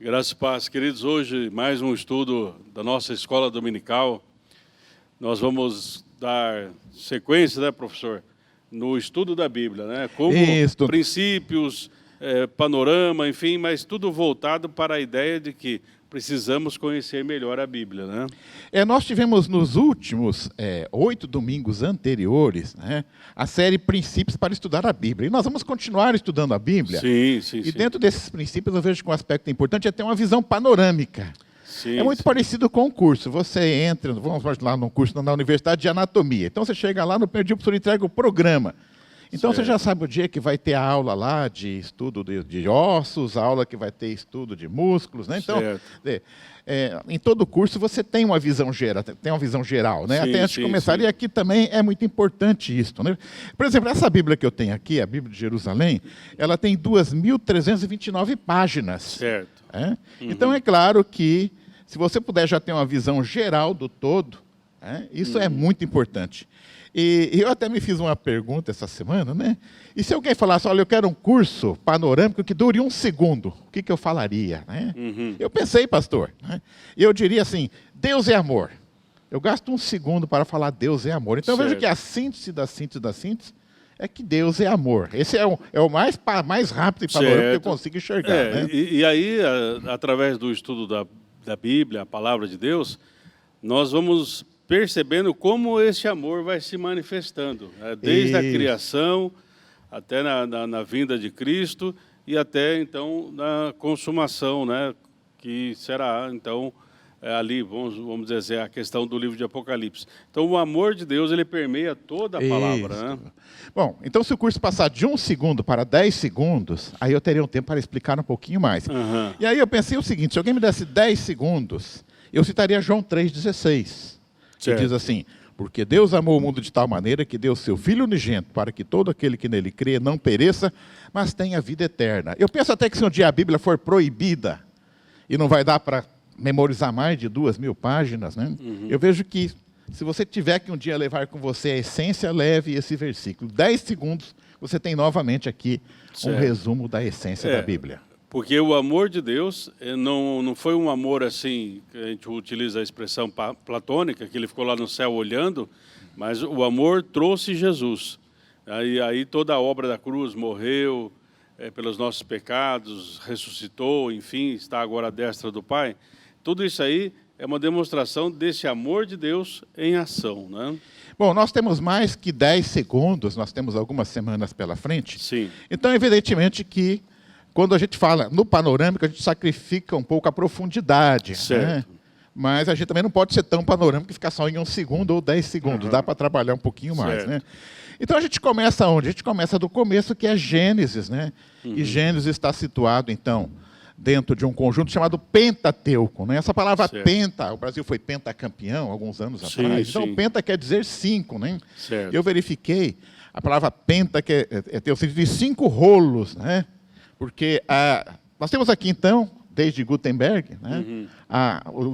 Graças e paz, queridos. Hoje, mais um estudo da nossa escola dominical. Nós vamos dar sequência, né, professor, no estudo da Bíblia, né? Como Isso. princípios, panorama, enfim, mas tudo voltado para a ideia de que precisamos conhecer melhor a Bíblia, né? Nós tivemos nos últimos 8 domingos anteriores, né, a série Princípios para Estudar a Bíblia. E nós vamos continuar estudando a Bíblia. Sim. E dentro desses princípios eu vejo que um aspecto importante é ter uma visão panorâmica. Sim, é muito parecido com o curso. Você entra, vamos lá no curso na Universidade de Anatomia. Então você chega lá, no primeiro dia o professor entrega o programa. Então você já sabe o dia que vai ter a aula lá de estudo de ossos, a aula que vai ter estudo de músculos, né? Então, em todo curso você tem uma visão geral, né? Sim, até antes de começar. E aqui também é muito importante isso, né? Por exemplo, essa Bíblia que eu tenho aqui, a Bíblia de Jerusalém, ela tem 2.329 páginas. Certo. Então é claro que se você puder já ter uma visão geral do todo, isso é muito importante. E eu até me fiz uma pergunta essa semana, né? E se alguém falasse, olha, eu quero um curso panorâmico que dure 1 segundo, o que eu falaria? Né? Eu pensei, pastor, né? E eu diria assim, Deus é amor. Eu gasto 1 segundo para falar Deus é amor. Então eu vejo que a síntese da síntese é que Deus é amor. Esse é o mais rápido e panorâmico que eu consigo enxergar. Né? E aí, através do estudo da Bíblia, a palavra de Deus, nós vamos percebendo como esse amor vai se manifestando, né? Desde a criação até na vinda de Cristo e até, então, na consumação, né? Que será, então, ali, vamos dizer, a questão do livro de Apocalipse. Então, o amor de Deus, ele permeia toda a palavra. Né? Bom, então se o curso passar de 1 segundo para 10 segundos, aí eu teria um tempo para explicar um pouquinho mais. E aí eu pensei o seguinte, se alguém me desse 10 segundos, eu citaria João 3,16. Que diz assim, porque Deus amou o mundo de tal maneira que deu seu Filho unigênito para que todo aquele que nele crê não pereça, mas tenha vida eterna. Eu penso até que se um dia a Bíblia for proibida e não vai dar para memorizar mais de 2.000 páginas, né? Eu vejo que se você tiver que um dia levar com você a essência, leve esse versículo. 10 segundos, você tem novamente aqui um resumo da essência da Bíblia. Porque o amor de Deus não foi um amor assim, que a gente utiliza a expressão platônica, que ele ficou lá no céu olhando, mas o amor trouxe Jesus. Aí toda a obra da cruz, morreu pelos nossos pecados, ressuscitou, enfim, está agora à destra do Pai. Tudo isso aí é uma demonstração desse amor de Deus em ação, né? Bom, nós temos mais que 10 segundos, nós temos algumas semanas pela frente. Sim. Então, evidentemente que quando a gente fala no panorâmico, a gente sacrifica um pouco a profundidade. Certo. Né? Mas a gente também não pode ser tão panorâmico que ficar só em 1 segundo ou 10 segundos. Dá para trabalhar um pouquinho mais. Né? Então a gente começa onde? A gente começa do começo, que é Gênesis. Né? E Gênesis está situado, então, dentro de um conjunto chamado Pentateuco. Né? Essa palavra penta, o Brasil foi pentacampeão alguns anos atrás. Então, penta quer dizer 5. Né? Eu verifiquei, a palavra penta tem o sentido de 5 rolos, né? Porque nós temos aqui, então, desde Gutenberg, né,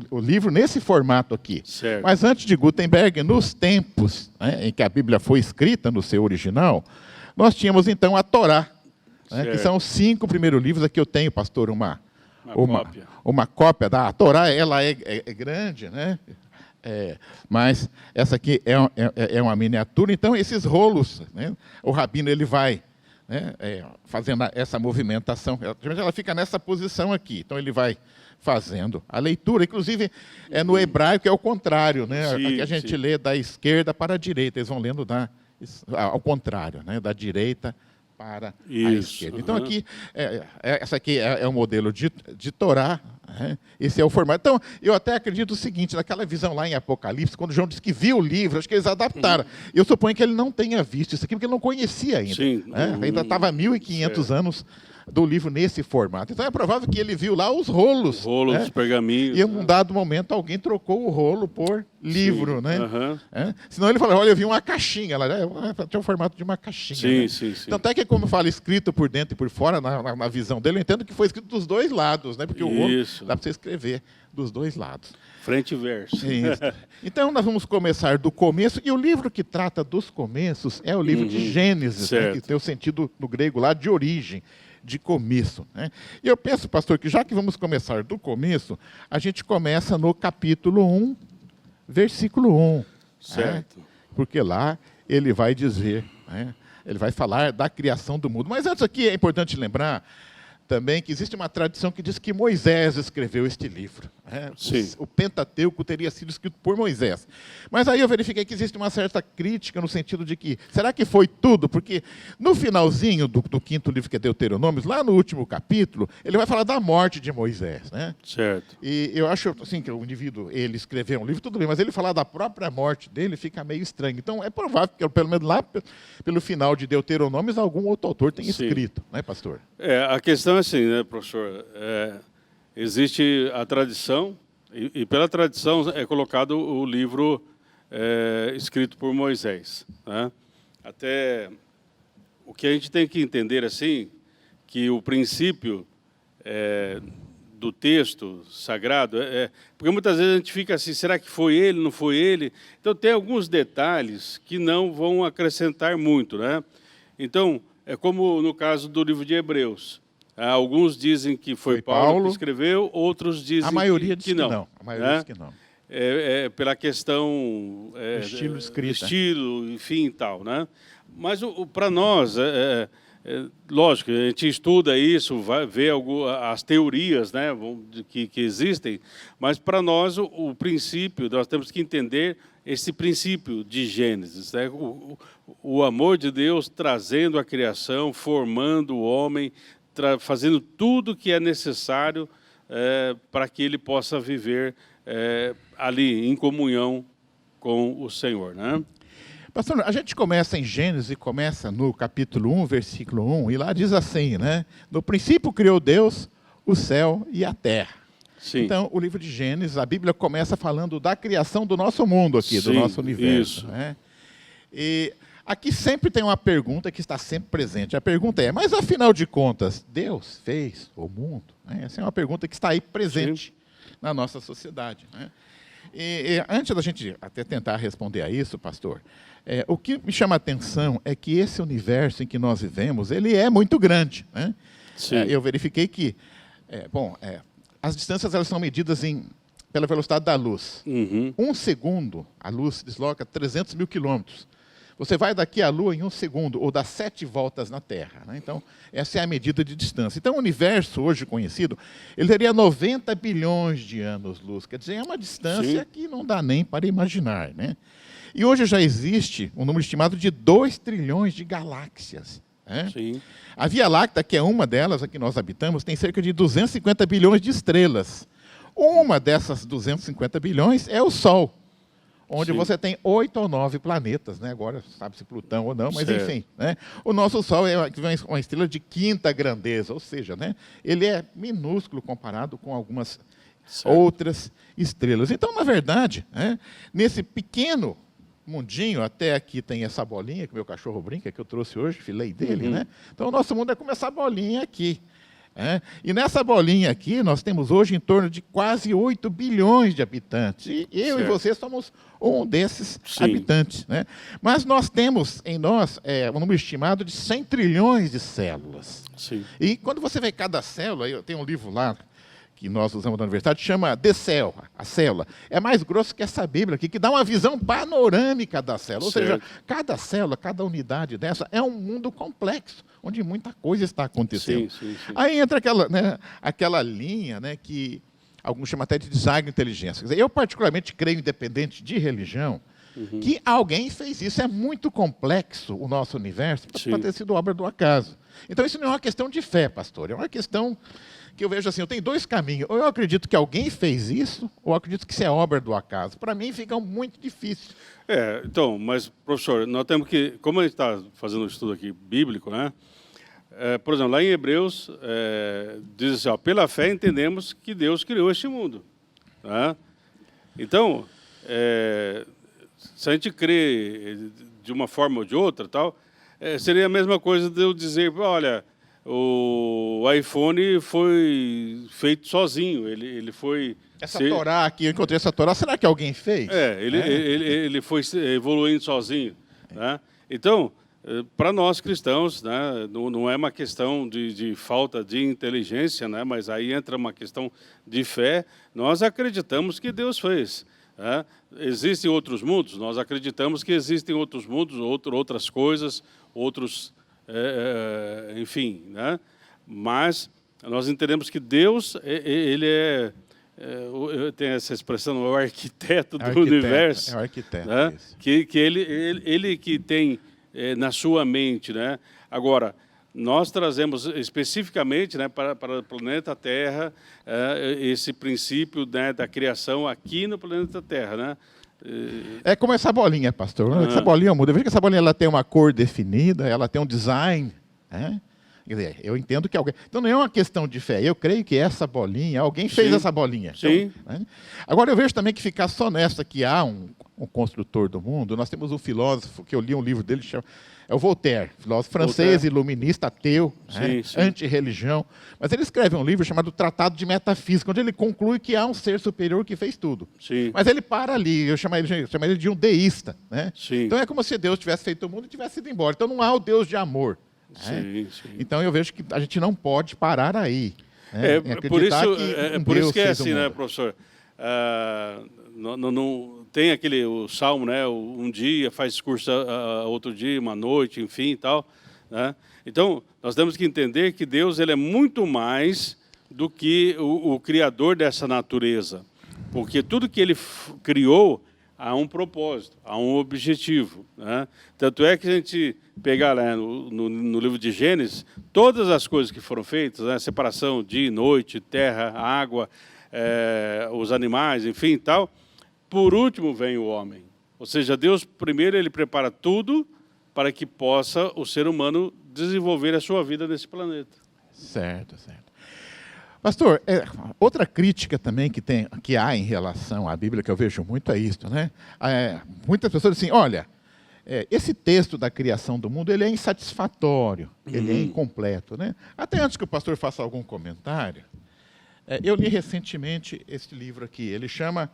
o livro nesse formato aqui. Mas antes de Gutenberg, nos tempos, né, em que a Bíblia foi escrita no seu original, nós tínhamos, então, a Torá, né, que são os 5 primeiros livros. Aqui eu tenho, pastor, uma cópia da Torá. Ela é grande, né? Mas essa aqui é uma miniatura. Então, esses rolos, né, o rabino ele vai fazendo essa movimentação. Ela fica nessa posição aqui. Então, ele vai fazendo a leitura. Inclusive, no hebraico é o contrário. Né? Aqui a gente lê da esquerda para a direita. Eles vão lendo ao contrário, né? Da direita para a esquerda. Então, aqui, essa aqui é o modelo de Torá. Né? Esse é o formato. Então, eu até acredito o seguinte, naquela visão lá em Apocalipse, quando João disse que viu o livro, acho que eles adaptaram. Eu suponho que ele não tenha visto isso aqui, porque ele não conhecia ainda. Né? Ainda estava 1.500 anos do livro nesse formato. Então, é provável que ele viu lá os rolos. Os pergaminhos. E em um dado momento, alguém trocou o rolo por livro. Né? Senão ele falou, olha, eu vi uma caixinha. Ela tinha o formato de uma caixinha. Sim. Então, até que como fala escrito por dentro e por fora, na visão dele, eu entendo que foi escrito dos dois lados, né? Porque o rolo dá para você escrever dos dois lados. Frente e verso. Então, nós vamos começar do começo, e o livro que trata dos começos é o livro de Gênesis, né, que tem o sentido no grego lá de origem. de começo, né? E eu penso, pastor, que já que vamos começar do começo, a gente começa no capítulo 1, versículo 1. Certo. Né? Porque lá ele vai dizer, né? Ele vai falar da criação do mundo. Mas antes aqui é importante lembrar também que existe uma tradição que diz que Moisés escreveu este livro. Né? Sim. O Pentateuco teria sido escrito por Moisés. Mas aí eu verifiquei que existe uma certa crítica no sentido de que, será que foi tudo? Porque no finalzinho do quinto livro, que é Deuteronômio, lá no último capítulo, ele vai falar da morte de Moisés. Né? Certo. E eu acho assim, que o indivíduo, ele escreveu um livro, tudo bem, mas ele falar da própria morte dele fica meio estranho. Então é provável que, pelo menos lá pelo final de Deuteronômio, algum outro autor tenha Sim. escrito, né, pastor? A questão é assim, né, professor? Existe a tradição, e pela tradição é colocado o livro escrito por Moisés. Né? Até o que a gente tem que entender, assim, que o princípio do texto sagrado, porque muitas vezes a gente fica assim, será que foi ele, não foi ele? Então tem alguns detalhes que não vão acrescentar muito, né? Então, é como no caso do livro de Hebreus. Alguns dizem que foi Paulo que escreveu, outros dizem a maioria diz que não. A maioria diz que não. Pela questão... estilo escrito. Estilo, enfim, e tal, né? Mas para nós, lógico, a gente estuda isso, vai ver as teorias, né, que existem, mas para nós o princípio, nós temos que entender esse princípio de Gênesis, né? O amor de Deus trazendo a criação, formando o homem, fazendo tudo que é necessário para que ele possa viver ali em comunhão com o Senhor, né? Pastor, a gente começa em Gênesis, começa no capítulo 1, versículo 1, e lá diz assim, né? No princípio criou Deus o céu e a terra. Sim. Então, o livro de Gênesis, a Bíblia começa falando da criação do nosso mundo aqui, do nosso universo. Isso. Né? E aqui sempre tem uma pergunta que está sempre presente. A pergunta é, mas afinal de contas, Deus fez o mundo? Essa é uma pergunta que está aí presente na nossa sociedade. Né? E antes da gente até tentar responder a isso, pastor, o que me chama a atenção é que esse universo em que nós vivemos, ele é muito grande. Né? Eu verifiquei que, as distâncias elas são medidas pela velocidade da luz. Uhum. 1 segundo, a luz se desloca 300 mil quilômetros. Você vai daqui à Lua em 1 segundo, ou dá 7 voltas na Terra. Né? Então, essa é a medida de distância. Então, o universo, hoje conhecido, ele teria 90 bilhões de anos-luz. Quer dizer, é uma distância que não dá nem para imaginar. Né? E hoje já existe um número estimado de 2 trilhões de galáxias. Né? Sim. A Via Láctea, que é uma delas, a que nós habitamos, tem cerca de 250 bilhões de estrelas. Uma dessas 250 bilhões é o Sol, onde você tem 8 ou 9 planetas, né? Agora, sabe se Plutão ou não, mas enfim. Né? O nosso Sol é uma estrela de quinta grandeza, ou seja, né? Ele é minúsculo comparado com algumas outras estrelas. Então, na verdade, né? Nesse pequeno mundinho, até aqui tem essa bolinha que meu cachorro brinca, que eu trouxe hoje, filei dele, né? Então, o nosso mundo é como essa bolinha aqui. E nessa bolinha aqui, nós temos hoje em torno de quase 8 bilhões de habitantes. E eu e você somos um desses habitantes. Né? Mas nós temos em nós um número estimado de 100 trilhões de células. Sim. E quando você vê cada célula, eu tenho um livro lá, que nós usamos na universidade, chama The Cell, a célula. É mais grosso que essa Bíblia aqui, que dá uma visão panorâmica da célula. Ou seja, cada célula, cada unidade dessa é um mundo complexo, onde muita coisa está acontecendo. Sim. Aí entra aquela linha, né, que alguns chamam até de design de inteligência. Quer dizer, eu particularmente creio, independente de religião, que alguém fez isso. É muito complexo o nosso universo para ter sido obra do acaso. Então isso não é uma questão de fé, pastor, é uma questão que eu vejo assim, eu tenho 2 caminhos. Ou eu acredito que alguém fez isso, ou eu acredito que isso é obra do acaso. Para mim fica muito difícil. Então, mas, professor, nós temos que, como a gente está fazendo um estudo aqui bíblico, né? Por exemplo, lá em Hebreus, diz assim, ó, pela fé entendemos que Deus criou este mundo. Né? Então, se a gente crê de uma forma ou de outra, tal, seria a mesma coisa de eu dizer, olha, o iPhone foi feito sozinho, ele foi... Essa Torá aqui, eu encontrei essa Torá, será que alguém fez? Ele foi evoluindo sozinho. Né? Então, para nós cristãos, né, não é uma questão de falta de inteligência, né, mas aí entra uma questão de fé. Nós acreditamos que Deus fez. Né? Existem outros mundos? Nós acreditamos que existem outros mundos, outras coisas, outros, enfim, né? Mas nós entendemos que Deus, ele tem essa expressão, é o arquiteto do universo. É o arquiteto, né? Que ele que tem na sua mente, né? Agora, nós trazemos especificamente, né, para o planeta Terra esse princípio, né, da criação aqui no planeta Terra, né? É como essa bolinha, pastor. Essa bolinha muda. Veja que essa bolinha ela tem uma cor definida, ela tem um design, né? Quer dizer, eu entendo que alguém... Então, não é uma questão de fé. Eu creio que essa bolinha, alguém fez essa bolinha. Sim. Então, né? Agora, eu vejo também que ficar só nessa que há um construtor do mundo. Nós temos um filósofo, que eu li um livro dele, é o Voltaire, filósofo francês, iluminista, ateu, né? Anti-religião. Mas ele escreve um livro chamado Tratado de Metafísica, onde ele conclui que há um ser superior que fez tudo. Sim. Mas ele para ali, eu chamo ele de um deísta. Né? Sim. Então, é como se Deus tivesse feito o mundo e tivesse ido embora. Então, não há o Deus de amor. Sim, sim. Então eu vejo que a gente não pode parar aí. Né? Por isso que é assim, né, professor? Não tem o salmo, né? Um dia faz discurso outro dia, uma noite, enfim, e tal. Né? Então nós temos que entender que Deus ele é muito mais do que o criador dessa natureza, porque tudo que Ele criou há um propósito, há um objetivo. Né? Tanto é que a gente pegar lá no livro de Gênesis, todas as coisas que foram feitas, né? Separação dia e noite, terra, água, os animais, enfim e tal, por último vem o homem. Ou seja, Deus primeiro ele prepara tudo para que possa o ser humano desenvolver a sua vida nesse planeta. Certo, certo. Pastor, outra crítica também que há em relação à Bíblia, que eu vejo muito, é isso, né? Muitas pessoas dizem, olha, esse texto da criação do mundo ele é insatisfatório, ele é incompleto. Né? Até antes que o pastor faça algum comentário, eu li recentemente este livro aqui, ele chama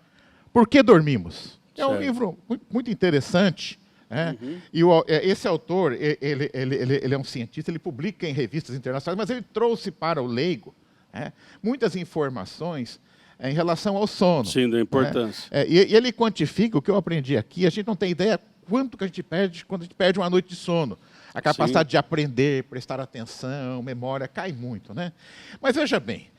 Por que Dormimos? É um livro muito interessante. E esse autor, ele é um cientista, ele publica em revistas internacionais, mas ele trouxe para o leigo muitas informações em relação ao sono. Sim, da importância. E ele quantifica, o que eu aprendi aqui, a gente não tem ideia quanto que a gente perde quando a gente perde uma noite de sono. A capacidade de aprender, prestar atenção, memória, cai muito. Né? Mas veja bem,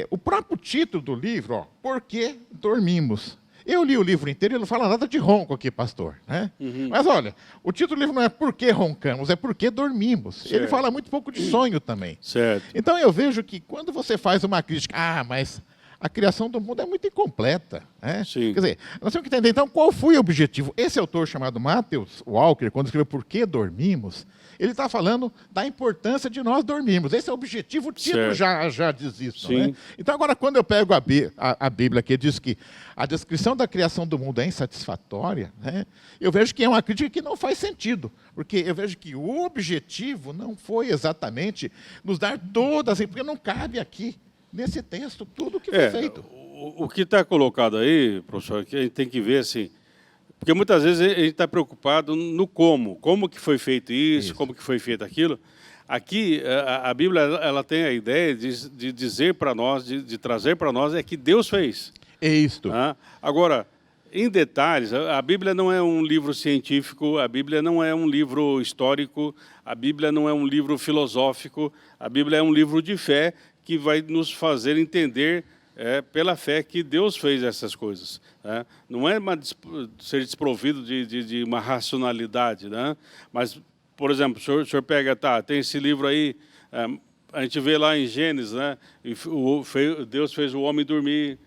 o próprio título do livro, Por que Dormimos? Eu li o livro inteiro e não fala nada de ronco aqui, pastor. Né? Mas olha, o título do livro não é Por que Roncamos, é Por que Dormimos. Certo. Ele fala muito pouco de sonho também. Certo. Então eu vejo que quando você faz uma crítica, mas a criação do mundo é muito incompleta. Né? Sim. Quer dizer, nós temos que entender, então, qual foi o objetivo. Esse autor chamado Matthews Walker, quando escreveu Por que Dormimos, ele está falando da importância de nós dormirmos. Esse é o objetivo, o título já diz isso. Né? Então, agora, quando eu pego a Bíblia, que diz que a descrição da criação do mundo é insatisfatória, né? Eu vejo que é uma crítica que não faz sentido, porque eu vejo que o objetivo não foi exatamente nos dar todas, porque não cabe aqui, nesse texto, tudo o que foi feito. O que está colocado aí, professor, que a gente tem que ver assim, porque muitas vezes a gente está preocupado no como que foi feito isso, como que foi feito aquilo. Aqui, a Bíblia ela tem a ideia de dizer para nós, de trazer para nós, é que Deus fez. É isto. Agora, em detalhes, a Bíblia não é um livro científico, a Bíblia não é um livro histórico, a Bíblia não é um livro filosófico, a Bíblia é um livro de fé que vai nos fazer entender pela fé que Deus fez essas coisas. Né? Não é ser desprovido de uma racionalidade. Né? Mas, por exemplo, o senhor pega, tem esse livro aí, a gente vê lá em Gênesis, né? Deus fez o homem dormir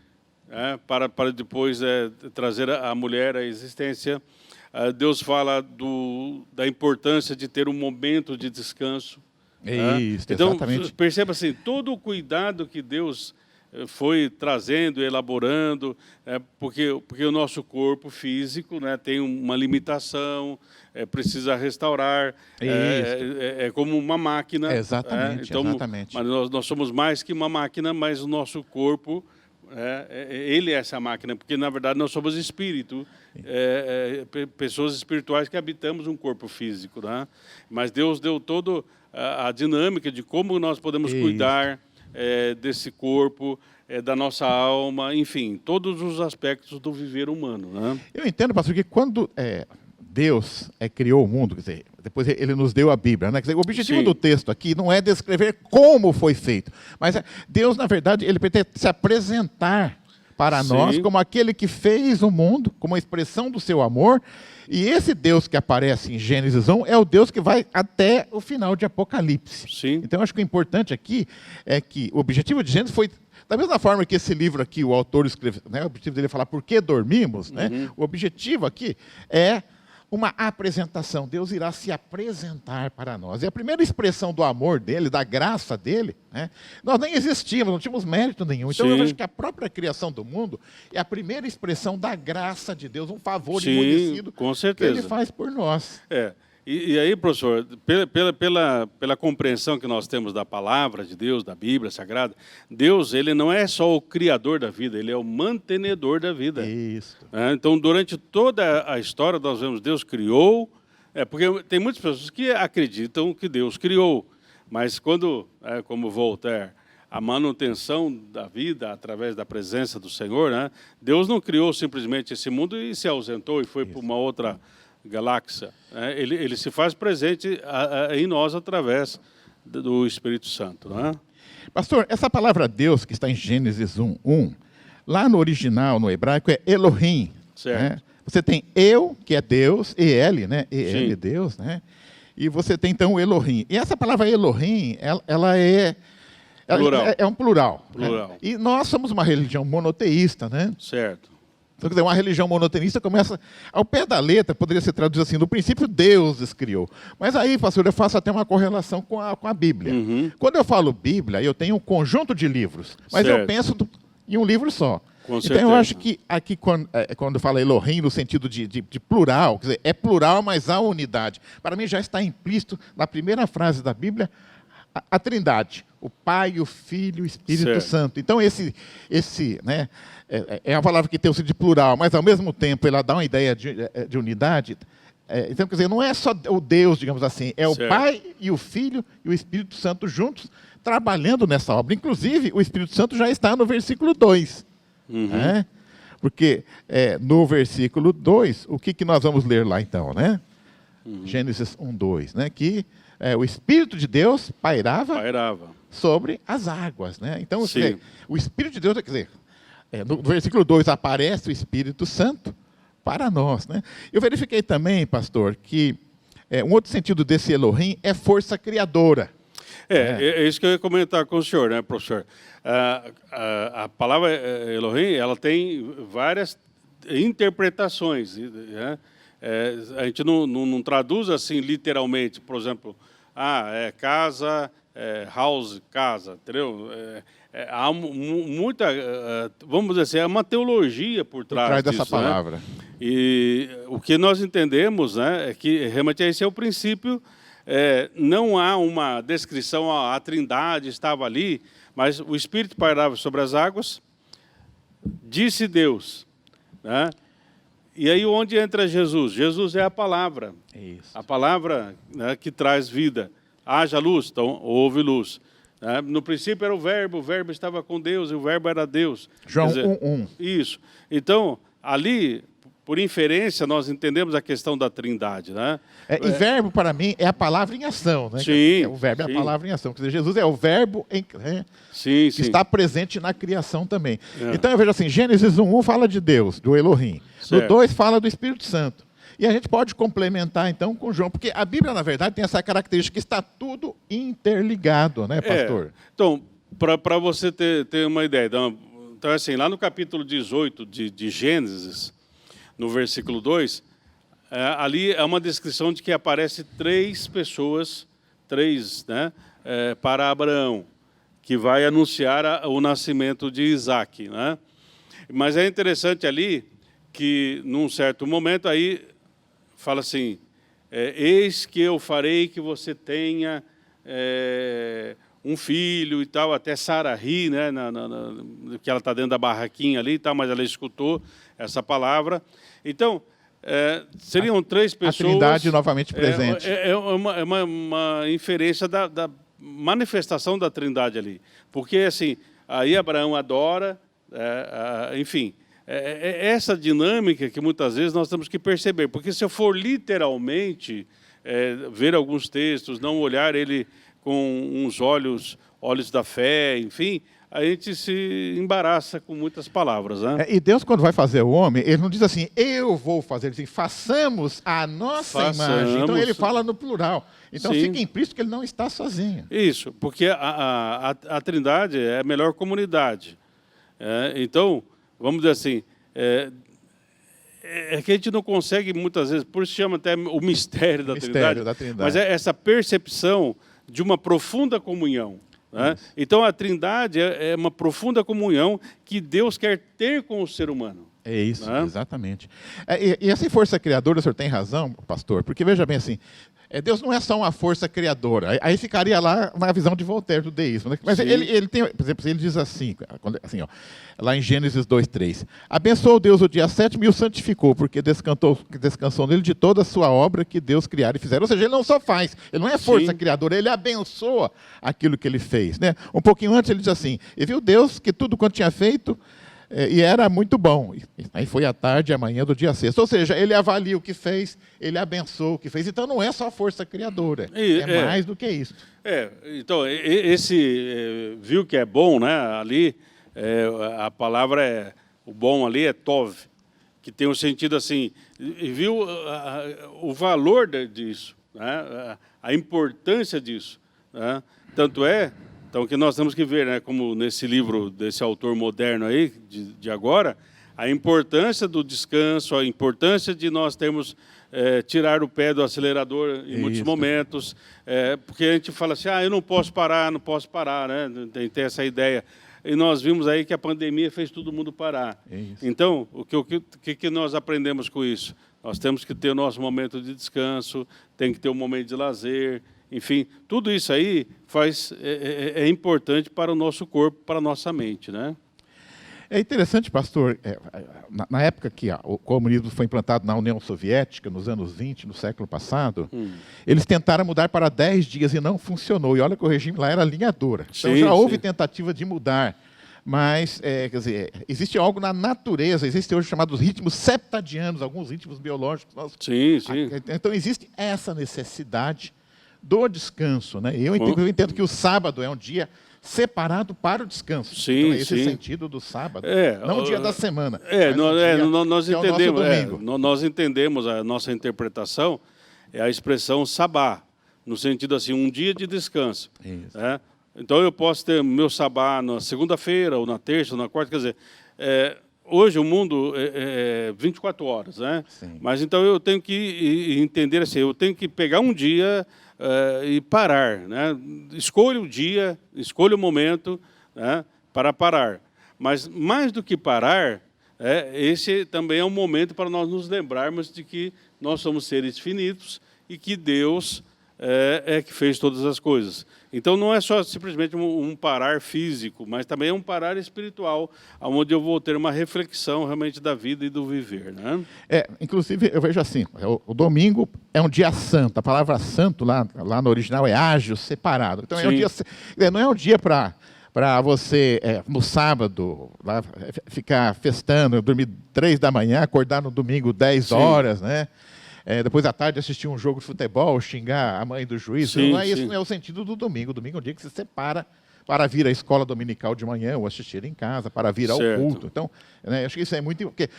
para depois trazer a mulher à existência. Deus fala da importância de ter um momento de descanso. Isso, então, exatamente. Perceba assim, todo o cuidado que Deus foi trazendo, elaborando, porque o nosso corpo físico, né, tem uma limitação, precisa restaurar, é como uma máquina. Exatamente, então, exatamente. Mas nós somos mais que uma máquina, mas o nosso corpo Ele é essa máquina, porque na verdade nós somos espírito, pessoas espirituais que habitamos um corpo físico, né? Mas Deus deu toda a dinâmica de como nós podemos cuidar desse corpo, da nossa alma, enfim, todos os aspectos do viver humano, né? Eu entendo, pastor, que quando Deus criou o mundo, quer dizer, depois ele nos deu a Bíblia, né? Quer dizer, o objetivo do texto aqui não é descrever como foi feito, mas Deus, na verdade, ele pretende se apresentar para nós como aquele que fez o mundo, como a expressão do seu amor, e esse Deus que aparece em Gênesis 1 é o Deus que vai até o final de Apocalipse. Sim. Então, eu acho que o importante aqui é que o objetivo de Gênesis foi, da mesma forma que esse livro aqui, o autor escreveu, né, o objetivo dele é falar por que dormimos, né? O objetivo aqui é uma apresentação. Deus irá se apresentar para nós. E a primeira expressão do amor dele, da graça dele, né, nós nem existíamos, não tínhamos mérito nenhum. Então eu acho que a própria criação do mundo é a primeira expressão da graça de Deus, um favor imerecido com certeza, que ele faz por nós. E aí, professor, pela compreensão que nós temos da palavra de Deus, da Bíblia Sagrada, Deus, ele não é só o criador da vida, ele é o mantenedor da vida. Isso. Então, durante toda a história, nós vemos Deus criou, porque tem muitas pessoas que acreditam que Deus criou, mas quando, como Voltaire, a manutenção da vida através da presença do Senhor, né, Deus não criou simplesmente esse mundo e se ausentou e foi para uma outra galáxia. Ele se faz presente em nós através do Espírito Santo. Não é? Pastor, essa palavra Deus que está em Gênesis 1:1, lá no original, no hebraico, é Elohim. Certo. Né? Você tem eu, que é Deus, E-L, né? E-L, Deus, né? E você tem, então, o Elohim. E essa palavra Elohim, ela é um plural. Plural. Né? E nós somos uma religião monoteísta, né? Certo. Então, quer dizer, uma religião monoteísta começa, ao pé da letra, poderia ser traduzido assim, no princípio Deus os criou. Mas aí, pastor, eu faço até uma correlação com a Bíblia. Quando eu falo Bíblia, eu tenho um conjunto de livros, mas eu penso em um livro só. Com então certeza. eu acho que aqui, quando fala Elohim, no sentido de plural, quer dizer, é plural, mas há unidade. Para mim já está implícito, na primeira frase da Bíblia, a Trindade, o Pai, o Filho e o Espírito Santo. Então, né, é uma palavra que tem o sentido de plural, mas, ao mesmo tempo, ela dá uma ideia de unidade. Então, quer dizer, não é só o Deus, digamos assim, é o Pai e o Filho e o Espírito Santo juntos, trabalhando nessa obra. Inclusive, o Espírito Santo já está no versículo 2. Né? Porque, no versículo 2, o que nós vamos ler lá, então, né? Gênesis 1:2, né? Que o Espírito de Deus pairava sobre as águas, né? Então, quer dizer, o Espírito de Deus, quer dizer, no versículo 2 aparece o Espírito Santo para nós, né? Eu verifiquei também, pastor, que um outro sentido desse Elohim é força criadora. É isso que eu ia comentar com o senhor, né, professor? A palavra Elohim, ela tem várias interpretações, né? A gente não traduz assim literalmente, por exemplo, casa, house, casa, entendeu? Há muita, vamos dizer assim, é uma teologia por trás dessa disso, palavra. Né? E o que nós entendemos, né, é que realmente esse é o princípio. Não há uma descrição, a Trindade estava ali, mas o Espírito pairava sobre as águas, disse Deus, né? E aí onde entra Jesus? Jesus é a palavra. Isso. A palavra, né, que traz vida. Haja luz, então houve luz. Né? No princípio era o verbo estava com Deus e o verbo era Deus. João 1:1. Isso. Então, ali, por inferência, nós entendemos a questão da Trindade, né? E verbo, para mim, é a palavra em ação, né? Sim. O verbo é a palavra em ação. Quer dizer, Jesus é o verbo que está presente na criação também. Então, eu vejo assim, Gênesis 1:1 fala de Deus, do Elohim. No 2 fala do Espírito Santo. E a gente pode complementar, então, com João, porque a Bíblia, na verdade, tem essa característica que está tudo interligado, né, pastor? Então, para você ter uma ideia, então, assim, lá no capítulo 18 de Gênesis, no versículo 2, ali é uma descrição de que aparece 3 pessoas, né, para Abraão, que vai anunciar o nascimento de Isaac, né? Mas é interessante ali que, num certo momento, aí fala assim, eis que eu farei que você tenha um filho e tal, até Sara ri, né, que ela está dentro da barraquinha ali e tal, mas ela escutou essa palavra. Então, seriam três pessoas... A Trindade novamente presente. É uma inferência da manifestação da Trindade ali. Porque, assim, aí Abraão adora, enfim... essa dinâmica que muitas vezes nós temos que perceber, porque se eu for literalmente ver alguns textos, não olhar ele com uns olhos da fé, enfim, a gente se embaraça com muitas palavras, né? E Deus, quando vai fazer o homem, ele não diz assim, eu vou fazer, ele diz, façamos a nossa imagem. Então ele fala no plural. Então fica implícito que ele não está sozinho. Isso, porque a Trindade é a melhor comunidade. Então, vamos dizer assim, que a gente não consegue muitas vezes, por isso chama até o mistério da Trindade, mas é essa percepção de uma profunda comunhão. Né? Então, a Trindade é uma profunda comunhão que Deus quer ter com o ser humano. É isso, né? Exatamente. E essa força criadora, o senhor tem razão, pastor, porque veja bem assim, Deus não é só uma força criadora. Aí ficaria lá na visão de Voltaire do deísmo. Né? Mas ele tem, por exemplo, ele diz assim ó, lá em Gênesis 2:3. Abençoou Deus o dia 7º e o santificou, porque descansou nele de toda a sua obra que Deus criara e fizeram. Ou seja, ele não só faz, ele não é força criadora, ele abençoa aquilo que ele fez. Né? Um pouquinho antes ele diz assim, e viu Deus que tudo quanto tinha feito, e era muito bom. Aí foi a tarde e a manhã do dia 6º. Ou seja, ele avalia o que fez, ele abençoa o que fez. Então não é só força criadora, é mais do que isso. Então, viu que é bom, né? Ali, a palavra o bom ali é tov, que tem um sentido assim, e viu o valor disso, né? A importância disso. Né? Tanto então, que nós temos que ver, né, como nesse livro desse autor moderno aí, de agora, a importância do descanso, a importância de nós termos, tirar o pé do acelerador em muitos momentos, porque a gente fala assim, eu não posso parar, né? Tem essa ideia. E nós vimos aí que a pandemia fez todo mundo parar. Então, o que nós aprendemos com isso? Nós temos que ter o nosso momento de descanso, tem que ter um momento de lazer. Enfim, tudo isso aí é importante para o nosso corpo, para a nossa mente, né? É interessante, pastor, na época que o comunismo foi implantado na União Soviética, nos anos 20, no século passado, eles tentaram mudar para 10 dias e não funcionou. E olha que o regime lá era linha dura. Então já houve tentativa de mudar. Mas, quer dizer, existe algo na natureza, existem hoje chamados ritmos septadianos, alguns ritmos biológicos. Então existe essa necessidade do descanso, né? Eu entendo que o sábado é um dia separado para o descanso. Então, esse sentido do sábado, não o dia da semana. Nós entendemos a nossa interpretação, a expressão sabá, no sentido assim, um dia de descanso. Então eu posso ter meu sabá na segunda-feira, ou na terça, ou na quarta, quer dizer, hoje o mundo é 24 horas, né? Mas então eu tenho que entender assim, eu tenho que pegar um dia e parar, né? Escolha o dia, escolha o momento, né, para parar. Mas mais do que parar, esse também é um momento para nós nos lembrarmos de que nós somos seres finitos e que Deus que fez todas as coisas. Então não é só simplesmente um parar físico, mas também é um parar espiritual, onde eu vou ter uma reflexão realmente da vida e do viver, né? Inclusive, eu vejo assim, o domingo é um dia santo, a palavra santo lá no original é ágil, separado. Então não é um dia para você, no sábado, lá, ficar festando, dormir 3 da manhã, acordar no domingo 10 horas, né? Depois à tarde assistir um jogo de futebol, xingar a mãe do juiz. Isso não é o sentido do domingo. O domingo é um dia que você separa para vir à escola dominical de manhã ou assistir em casa, para vir ao culto. Então, eu acho que isso é muito... Porque,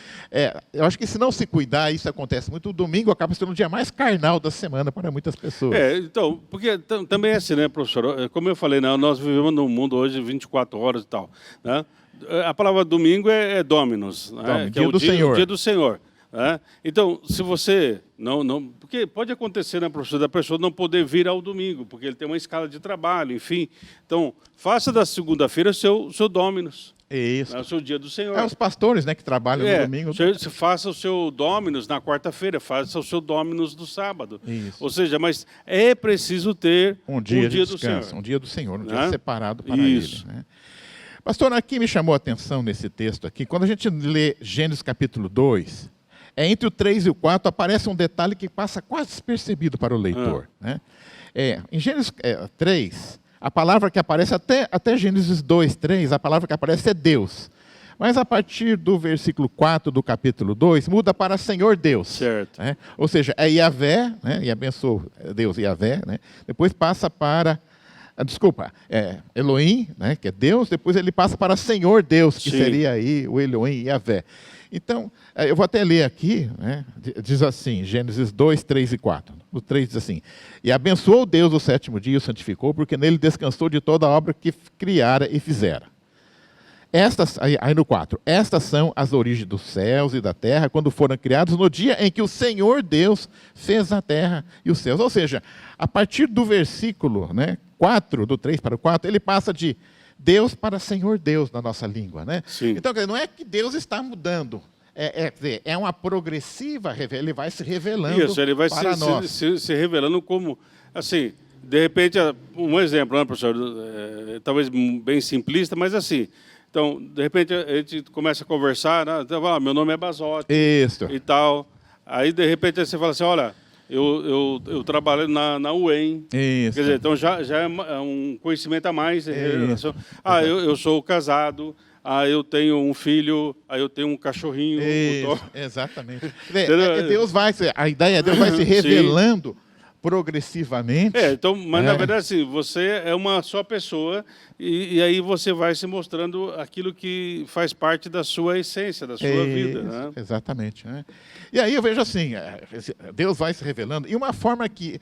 eu acho que se não se cuidar, isso acontece muito. O domingo acaba sendo o dia mais carnal da semana para muitas pessoas. Então, porque também é assim, né, professor? Como eu falei, né, nós vivemos num mundo hoje 24 horas e tal. Né? A palavra domingo é Dominus, né? Que é o dia do Senhor. Então, se você não... Porque pode acontecer, né, professor, da pessoa não poder vir ao domingo, porque ele tem uma escala de trabalho, enfim. Então, faça da segunda-feira o seu Dominus. Isso. É o seu dia do Senhor. É os pastores, né, que trabalham no domingo. Você faça o seu Dominus na quarta-feira, faça o seu Dominus no sábado. Isso. Ou seja, mas é preciso ter um dia de do descanso, Senhor. um dia do Senhor, um Né? dia separado para Isso. Ele. Né? Pastor, aqui me chamou a atenção nesse texto aqui, quando a gente lê Gênesis capítulo 2, entre o 3 e o 4 aparece um detalhe que passa quase despercebido para o leitor. Né? Em Gênesis 3, a palavra que aparece, até Gênesis 2, 3, a palavra que aparece é Deus. Mas a partir do versículo 4 do capítulo 2, muda para Senhor Deus. Certo. Né? Ou seja, é Yahvé, né? E abençoa Deus Yahvé, né? Depois passa para... Elohim, né? Que é Deus, depois ele passa para Senhor Deus, que Sim. seria aí o Elohim Yahvé. Então, eu vou até ler aqui, né? Diz assim, Gênesis 2, 3 e 4. No 3 diz assim, e abençoou Deus o sétimo dia e o santificou, porque nele descansou de toda a obra que criara e fizera. Aí no 4, estas são as origens dos céus e da terra, quando foram criados no dia em que o Senhor Deus fez a terra e os céus. Ou seja, a partir do versículo 4, do 3 para o 4, ele passa de Deus para Senhor Deus na nossa língua. Né? Sim. Então, não é que Deus está mudando, é uma progressiva, ele vai se revelando. Isso, ele vai para nós. se revelando como, assim, de repente, um exemplo, né, professor, talvez bem simplista, mas assim, então, de repente, a gente começa a conversar, né? Então, meu nome é Basotti e tal. Aí, de repente, você fala assim, olha, eu trabalho na UEM. Isso. Quer dizer, então já é um conhecimento a mais. Eu sou casado, eu tenho um filho, eu tenho um cachorrinho. Exatamente. A ideia é Deus vai se revelando progressivamente. Então, mas na verdade, assim, você é uma só pessoa e aí você vai se mostrando aquilo que faz parte da sua essência, da sua vida. Né? Exatamente. Né? E aí eu vejo assim, Deus vai se revelando. E uma forma que...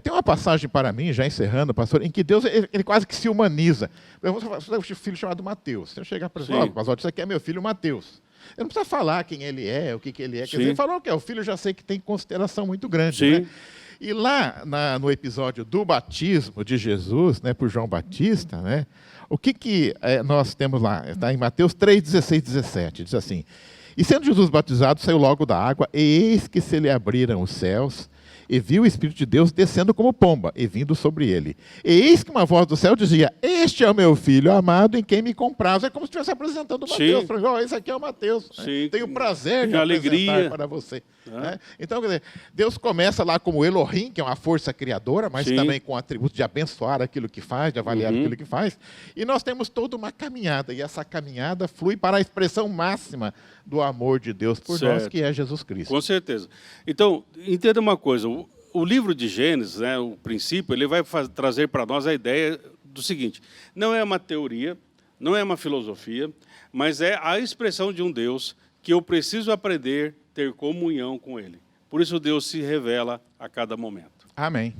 tem uma passagem para mim, já encerrando, pastor, em que Deus ele quase que se humaniza. Você tem um filho chamado Mateus. Você chega para ele, pastor, isso aqui é meu filho Mateus. Eu não precisa falar quem ele é, o que ele é. Quer dizer, ele falou que o filho já sei que tem consideração muito grande. Sim. Né? E lá no episódio do batismo de Jesus, né, por João Batista, né, o que nós temos lá? Está em Mateus 3, 16, 17. Diz assim, e sendo Jesus batizado, saiu logo da água, e eis que se lhe abriram os céus, e viu o Espírito de Deus descendo como pomba e vindo sobre ele. E eis que uma voz do céu dizia, este é o meu filho amado em quem me comprazo. É como se estivesse apresentando o Mateus. Esse aqui é o Mateus. Né? Tenho o prazer de apresentar para você. Né? Então, quer dizer, Deus começa lá como Elohim, que é uma força criadora, mas também com o atributo de abençoar aquilo que faz, de avaliar aquilo que faz. E nós temos toda uma caminhada, e essa caminhada flui para a expressão máxima do amor de Deus por nós, que é Jesus Cristo. Com certeza. Então, entenda uma coisa, o livro de Gênesis, né, o princípio, ele vai trazer para nós a ideia do seguinte, não é uma teoria, não é uma filosofia, mas é a expressão de um Deus que eu preciso aprender, ter comunhão com Ele. Por isso Deus se revela a cada momento. Amém.